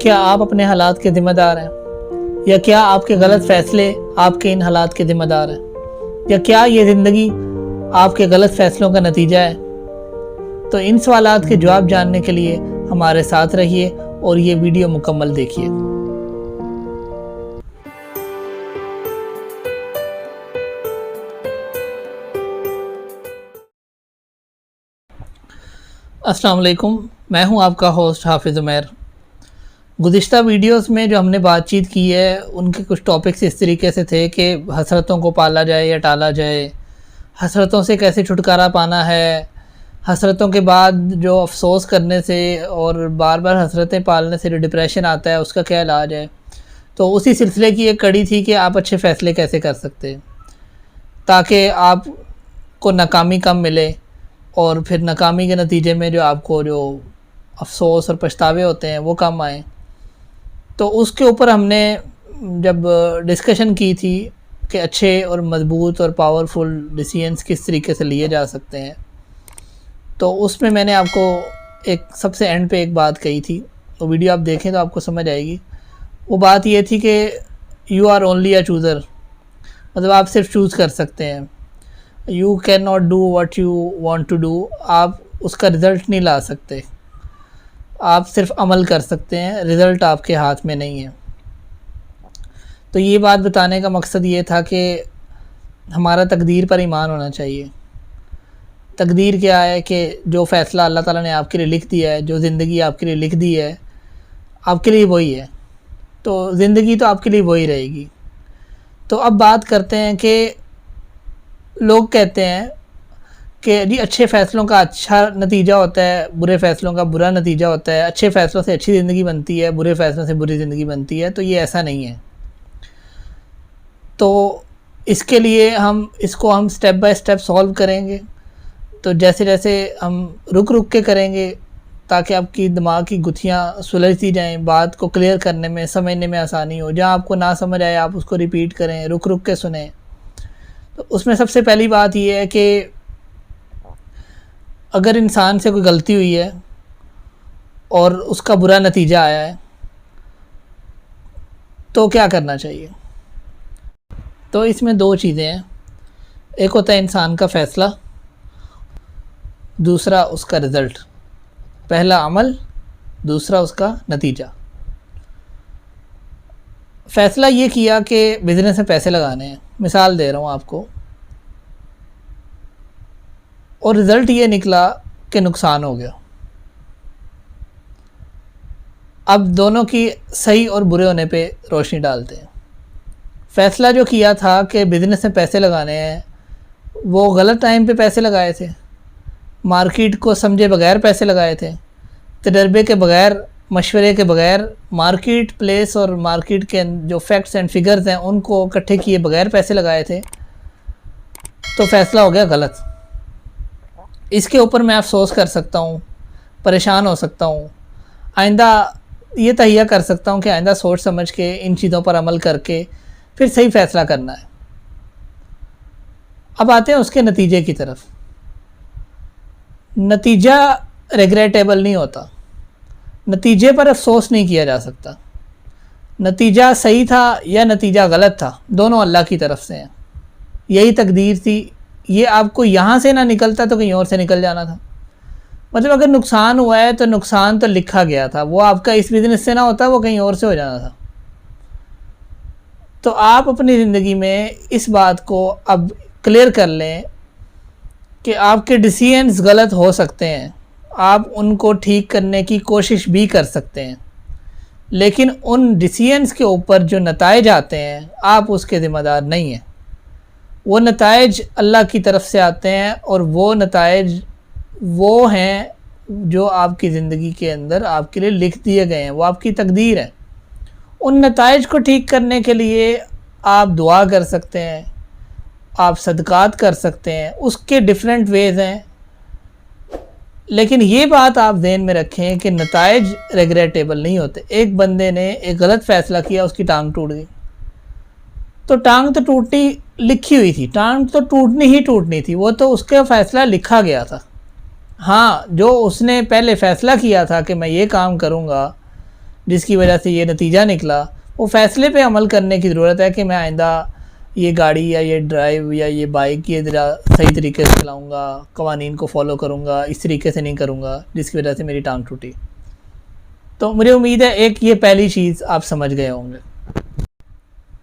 کیا آپ اپنے حالات کے ذمہ دار ہیں؟ یا کیا آپ کے غلط فیصلے آپ کے ان حالات کے ذمہ دار ہیں؟ یا کیا یہ زندگی آپ کے غلط فیصلوں کا نتیجہ ہے؟ تو ان سوالات کے جواب جاننے کے لیے ہمارے ساتھ رہیے اور یہ ویڈیو مکمل دیکھیے۔ السلام علیکم، میں ہوں آپ کا ہوسٹ حافظ عمیر۔ گزشتہ ویڈیوز میں جو ہم نے بات چیت کی ہے ان کے کچھ ٹاپکس اس طریقے سے تھے کہ حسرتوں کو پالا جائے یا ٹالا جائے، حسرتوں سے کیسے چھٹکارا پانا ہے، حسرتوں کے بعد جو افسوس کرنے سے اور بار بار حسرتیں پالنے سے جو ڈپریشن آتا ہے اس کا کیا علاج ہے۔ تو اسی سلسلے کی ایک کڑی تھی کہ آپ اچھے فیصلے کیسے کر سکتے تاکہ آپ کو ناکامی کم ملے اور پھر ناکامی کے نتیجے میں جو آپ کو جو افسوس اور پچھتاوے ہوتے ہیں وہ کم آئیں۔ تو اس کے اوپر ہم نے جب ڈسکشن کی تھی کہ اچھے اور مضبوط اور پاورفل ڈیسیژنز کس طریقے سے لیے جا سکتے ہیں، تو اس میں نے آپ کو ایک سب سے اینڈ پہ ایک بات کہی تھی، وہ ویڈیو آپ دیکھیں تو آپ کو سمجھ آئے گی۔ وہ بات یہ تھی کہ you are only a chooser, مطلب آپ صرف چوز کر سکتے ہیں۔ You can not do what you want to do, آپ اس کا رزلٹ نہیں لا سکتے، آپ صرف عمل کر سکتے ہیں، رزلٹ آپ کے ہاتھ میں نہیں ہے۔ تو یہ بات بتانے کا مقصد یہ تھا کہ ہمارا تقدیر پر ایمان ہونا چاہیے۔ تقدیر کیا ہے کہ جو فیصلہ اللہ تعالیٰ نے آپ کے لیے لکھ دیا ہے، جو زندگی آپ کے لیے لکھ دی ہے، آپ کے لیے وہی ہے، تو زندگی تو آپ کے لیے وہی رہے گی۔ تو اب بات کرتے ہیں کہ لوگ کہتے ہیں کہ جی اچھے فیصلوں کا اچھا نتیجہ ہوتا ہے، برے فیصلوں کا برا نتیجہ ہوتا ہے، اچھے فیصلوں سے اچھی زندگی بنتی ہے، برے فیصلوں سے بری زندگی بنتی ہے۔ تو یہ ایسا نہیں ہے۔ تو اس کے لیے اس کو ہم سٹیپ بائی سٹیپ سولو کریں گے، تو جیسے جیسے ہم رک کے کریں گے تاکہ آپ کی دماغ کی گتھیاں سلجھتی جائیں، بات کو کلیئر کرنے میں سمجھنے میں آسانی ہو۔ جہاں آپ کو نہ سمجھ آئے آپ اس کو ریپیٹ کریں، رک کے سنیں۔ تو اس میں سب سے پہلی بات یہ ہے کہ اگر انسان سے کوئی غلطی ہوئی ہے اور اس کا برا نتیجہ آیا ہے تو کیا کرنا چاہیے؟ تو اس میں دو چیزیں ہیں، ایک ہوتا ہے انسان کا فیصلہ، دوسرا اس کا رزلٹ۔ پہلا عمل، دوسرا اس کا نتیجہ۔ فیصلہ یہ کیا کہ بزنس میں پیسے لگانے ہیں، مثال دے رہا ہوں آپ کو، اور رزلٹ یہ نکلا کہ نقصان ہو گیا۔ اب دونوں کی صحیح اور برے ہونے پہ روشنی ڈالتے ہیں۔ فیصلہ جو کیا تھا کہ بزنس میں پیسے لگانے ہیں، وہ غلط ٹائم پہ پیسے لگائے تھے، مارکیٹ کو سمجھے بغیر پیسے لگائے تھے، تجربے کے بغیر، مشورے کے بغیر، مارکیٹ پلیس اور مارکیٹ کے جو فیکٹس اینڈ فگرز ہیں ان کو اکٹھے کیے بغیر پیسے لگائے تھے، تو فیصلہ ہو گیا غلط۔ اس کے اوپر میں افسوس کر سکتا ہوں، پریشان ہو سکتا ہوں، آئندہ یہ تہیہ کر سکتا ہوں کہ آئندہ سوچ سمجھ کے ان چیزوں پر عمل کر کے پھر صحیح فیصلہ کرنا ہے۔ اب آتے ہیں اس کے نتیجے کی طرف۔ نتیجہ ریگریٹیبل نہیں ہوتا، نتیجے پر افسوس نہیں کیا جا سکتا۔ نتیجہ صحیح تھا یا نتیجہ غلط تھا، دونوں اللہ کی طرف سے ہیں، یہی تقدیر تھی۔ یہ آپ کو یہاں سے نہ نکلتا تو کہیں اور سے نکل جانا تھا۔ مطلب اگر نقصان ہوا ہے تو نقصان تو لکھا گیا تھا، وہ آپ کا اس بزنس سے نہ ہوتا، وہ کہیں اور سے ہو جانا تھا۔ تو آپ اپنی زندگی میں اس بات کو اب کلیئر کر لیں کہ آپ کے ڈیسیژنز غلط ہو سکتے ہیں، آپ ان کو ٹھیک کرنے کی کوشش بھی کر سکتے ہیں، لیکن ان ڈیسیژنز کے اوپر جو نتائج آتے ہیں آپ اس کے ذمہ دار نہیں ہیں۔ وہ نتائج اللہ کی طرف سے آتے ہیں، اور وہ نتائج وہ ہیں جو آپ کی زندگی کے اندر آپ کے لیے لکھ دیے گئے ہیں، وہ آپ کی تقدیر ہے۔ ان نتائج کو ٹھیک کرنے کے لیے آپ دعا کر سکتے ہیں، آپ صدقات کر سکتے ہیں، اس کے ڈیفرنٹ ویز ہیں، لیکن یہ بات آپ ذہن میں رکھیں کہ نتائج ریگریٹیبل نہیں ہوتے۔ ایک بندے نے ایک غلط فیصلہ کیا، اس کی ٹانگ ٹوٹ گئی، تو ٹانگ تو ٹوٹنی لکھی ہوئی تھی، ٹانگ تو ٹوٹنی تھی، وہ تو اس کا فیصلہ لکھا گیا تھا۔ ہاں، جو اس نے پہلے فیصلہ کیا تھا کہ میں یہ کام کروں گا جس کی وجہ سے یہ نتیجہ نکلا، وہ فیصلے پہ عمل کرنے کی ضرورت ہے کہ میں آئندہ یہ گاڑی یا یہ ڈرائیو یا یہ بائک یہ صحیح طریقے سے چلاؤں گا، قوانین کو فالو کروں گا، اس طریقے سے نہیں کروں گا جس کی وجہ سے میری ٹانگ ٹوٹی۔ تو مجھے امید ہے ایک یہ پہلی چیز آپ سمجھ گئے ہوں گے۔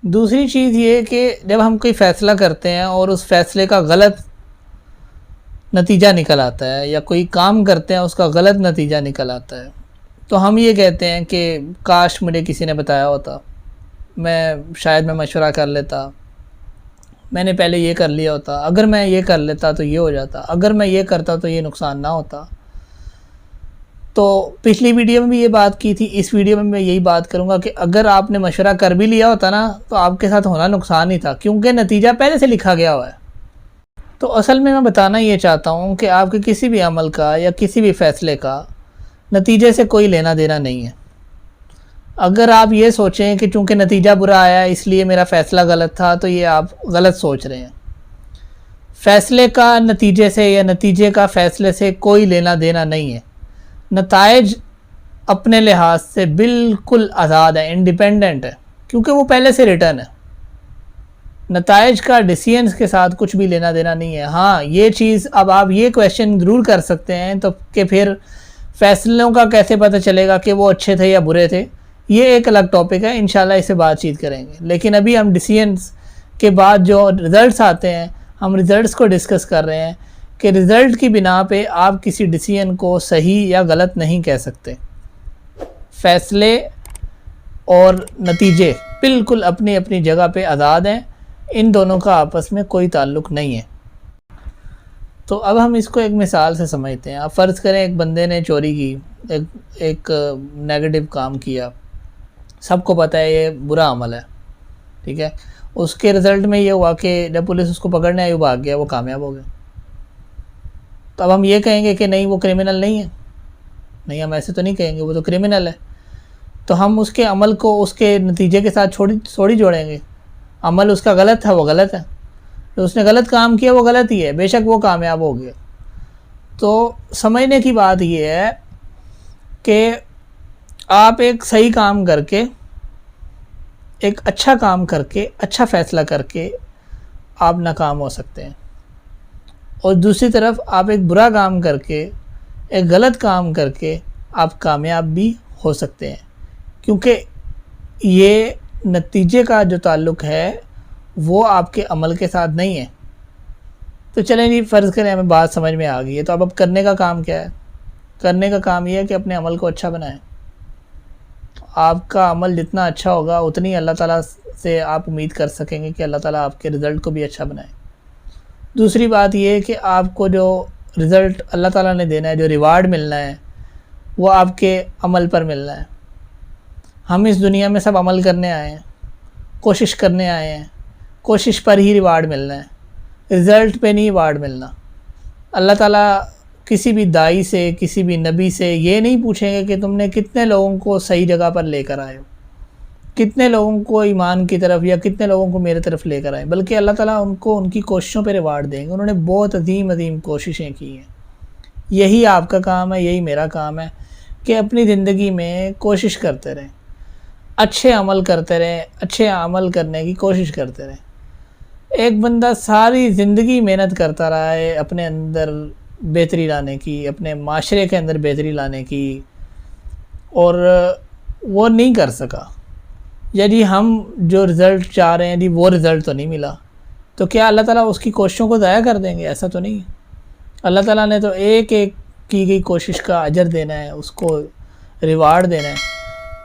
دوسری چیز یہ کہ جب ہم کوئی فیصلہ کرتے ہیں اور اس فیصلے کا غلط نتیجہ نکل آتا ہے، یا کوئی کام کرتے ہیں اس کا غلط نتیجہ نکل آتا ہے، تو ہم یہ کہتے ہیں کہ کاش مجھے کسی نے بتایا ہوتا، شاید میں مشورہ کر لیتا، میں نے پہلے یہ کر لیا ہوتا، اگر میں یہ کر لیتا تو یہ ہو جاتا، اگر میں یہ کرتا تو یہ نقصان نہ ہوتا۔ تو پچھلی ویڈیو میں بھی یہ بات کی تھی، اس ویڈیو میں یہی بات کروں گا کہ اگر آپ نے مشورہ کر بھی لیا ہوتا نا تو آپ کے ساتھ ہونا نقصان ہی تھا، کیونکہ نتیجہ پہلے سے لکھا گیا ہوا ہے۔ تو اصل میں بتانا یہ چاہتا ہوں کہ آپ کے کسی بھی عمل کا یا کسی بھی فیصلے کا نتیجے سے کوئی لینا دینا نہیں ہے۔ اگر آپ یہ سوچیں کہ چونکہ نتیجہ برا آیا اس لیے میرا فیصلہ غلط تھا، تو یہ آپ غلط سوچ رہے ہیں۔ فیصلے کا نتیجے سے یا نتیجے کا فیصلے سے کوئی لینا دینا نہیں ہے۔ نتائج اپنے لحاظ سے بالکل آزاد ہے، انڈیپینڈنٹ ہے، کیونکہ وہ پہلے سے ریٹرن ہے۔ نتائج کا ڈیسیژنز کے ساتھ کچھ بھی لینا دینا نہیں ہے۔ ہاں یہ چیز اب آپ یہ کویشچن ضرور کر سکتے ہیں تو کہ پھر فیصلوں کا کیسے پتہ چلے گا کہ وہ اچھے تھے یا برے تھے، یہ ایک الگ ٹاپک ہے، انشاءاللہ اس سے بات چیت کریں گے۔ لیکن ابھی ہم ڈیسیژنز کے بعد جو رزلٹس آتے ہیں، ہم رزلٹس کو ڈسکس کر رہے ہیں کہ رزلٹ کی بنا پہ آپ کسی ڈیسیژن کو صحیح یا غلط نہیں کہہ سکتے۔ فیصلے اور نتیجے بالکل اپنی اپنی جگہ پہ آزاد ہیں، ان دونوں کا آپس میں کوئی تعلق نہیں ہے۔ تو اب ہم اس کو ایک مثال سے سمجھتے ہیں۔ آپ فرض کریں ایک بندے نے چوری کی، ایک نیگیٹو کام کیا، سب کو پتہ ہے یہ برا عمل ہے، ٹھیک ہے۔ اس کے رزلٹ میں یہ ہوا کہ جب پولیس اس کو پکڑنے آئی وہ بھاگ گیا، وہ کامیاب ہو گیا۔ تو اب ہم یہ کہیں گے کہ نہیں وہ کرمنل نہیں ہے، نہیں ہم ایسے تو نہیں کہیں گے، وہ تو کرمنل ہے۔ تو ہم اس کے عمل کو اس کے نتیجے کے ساتھ چھوڑی جوڑیں گے۔ عمل اس کا غلط تھا، وہ غلط ہے، تو اس نے غلط کام کیا وہ غلط ہی ہے، بے شک وہ کامیاب ہو گیا۔ تو سمجھنے کی بات یہ ہے کہ آپ ایک صحیح کام کر کے، ایک اچھا کام کر کے، اچھا فیصلہ کر کے آپ ناکام ہو سکتے ہیں، اور دوسری طرف آپ ایک برا کام کر کے، ایک غلط کام کر کے آپ کامیاب بھی ہو سکتے ہیں، کیونکہ یہ نتیجے کا جو تعلق ہے وہ آپ کے عمل کے ساتھ نہیں ہے۔ تو چلیں جی فرض کریں ہمیں بات سمجھ میں آ گئی ہے، تو اب کرنے کا کام کیا ہے؟ کرنے کا کام یہ ہے کہ اپنے عمل کو اچھا بنائیں۔ آپ کا عمل جتنا اچھا ہوگا اتنی اللہ تعالیٰ سے آپ امید کر سکیں گے کہ اللہ تعالیٰ آپ کے رزلٹ کو بھی اچھا بنائے۔ دوسری بات یہ ہے کہ آپ کو جو رزلٹ اللہ تعالیٰ نے دینا ہے، جو ریوارڈ ملنا ہے، وہ آپ کے عمل پر ملنا ہے۔ ہم اس دنیا میں سب عمل کرنے آئے ہیں، کوشش کرنے آئے ہیں، کوشش پر ہی ریوارڈ ملنا ہے، رزلٹ پہ نہیں ریوارڈ ملنا۔ اللہ تعالیٰ کسی بھی دائی سے، کسی بھی نبی سے یہ نہیں پوچھیں گے کہ تم نے کتنے لوگوں کو صحیح جگہ پر لے کر آئے ہو، کتنے لوگوں کو ایمان کی طرف یا کتنے لوگوں کو میرے طرف لے کر آئے، بلکہ اللہ تعالیٰ ان کو ان کی کوششوں پہ ریوارڈ دیں گے۔ انہوں نے بہت عظیم کوششیں کی ہیں۔ یہی آپ کا کام ہے، یہی میرا کام ہے کہ اپنی زندگی میں کوشش کرتے رہیں، اچھے عمل کرتے رہیں، اچھے عمل کرنے کی کوشش کرتے رہیں۔ ایک بندہ ساری زندگی محنت کرتا رہا ہے اپنے اندر بہتری لانے کی، اپنے معاشرے کے اندر بہتری لانے کی، اور وہ نہیں کر سکا، یا جی ہم جو رزلٹ چاہ رہے ہیں جی وہ رزلٹ تو نہیں ملا، تو کیا اللہ تعالیٰ اس کی کوششوں کو ضائع کر دیں گے؟ ایسا تو نہیں ہے۔ اللہ تعالیٰ نے تو ایک ایک کی گئی کوشش کا اجر دینا ہے، اس کو ریوارڈ دینا ہے۔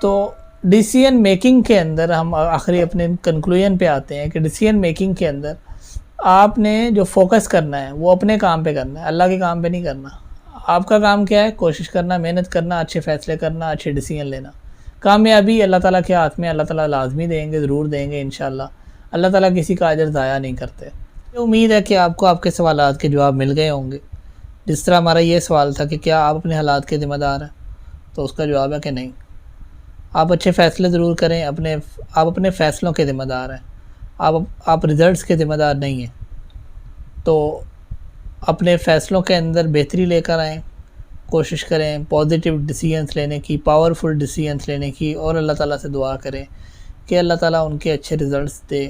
تو ڈیسیژن میکنگ کے اندر ہم آخری اپنے کنکلوژن پہ آتے ہیں کہ ڈیسیژن میکنگ کے اندر آپ نے جو فوکس کرنا ہے وہ اپنے کام پہ کرنا ہے، اللہ کے کام پہ نہیں کرنا۔ آپ کا کام کیا ہے؟ کوشش کرنا، محنت کرنا، اچھے فیصلے کرنا، اچھے ڈیسیژن لینا۔ کامیابی اللہ تعالیٰ کے ہاتھ میں، اللہ تعالیٰ لازمی دیں گے، ضرور دیں گے انشاءاللہ۔ اللہ تعالیٰ کسی کا اجر ضائع نہیں کرتے۔ امید ہے کہ آپ کو آپ کے سوالات کے جواب مل گئے ہوں گے۔ جس طرح ہمارا یہ سوال تھا کہ کیا آپ اپنے حالات کے ذمہ دار ہیں، تو اس کا جواب ہے کہ نہیں۔ آپ اچھے فیصلے ضرور کریں، آپ اپنے فیصلوں کے ذمہ دار ہیں، آپ رزلٹس کے ذمہ دار نہیں ہیں۔ تو اپنے فیصلوں کے اندر بہتری لے کر آئیں، کوشش کریں پازیٹیو ڈیسیجنس لینے کی، پاورفل ڈیسیجنس لینے کی، اور اللہ تعالیٰ سے دعا کریں کہ اللہ تعالیٰ ان کے اچھے رزلٹس دے.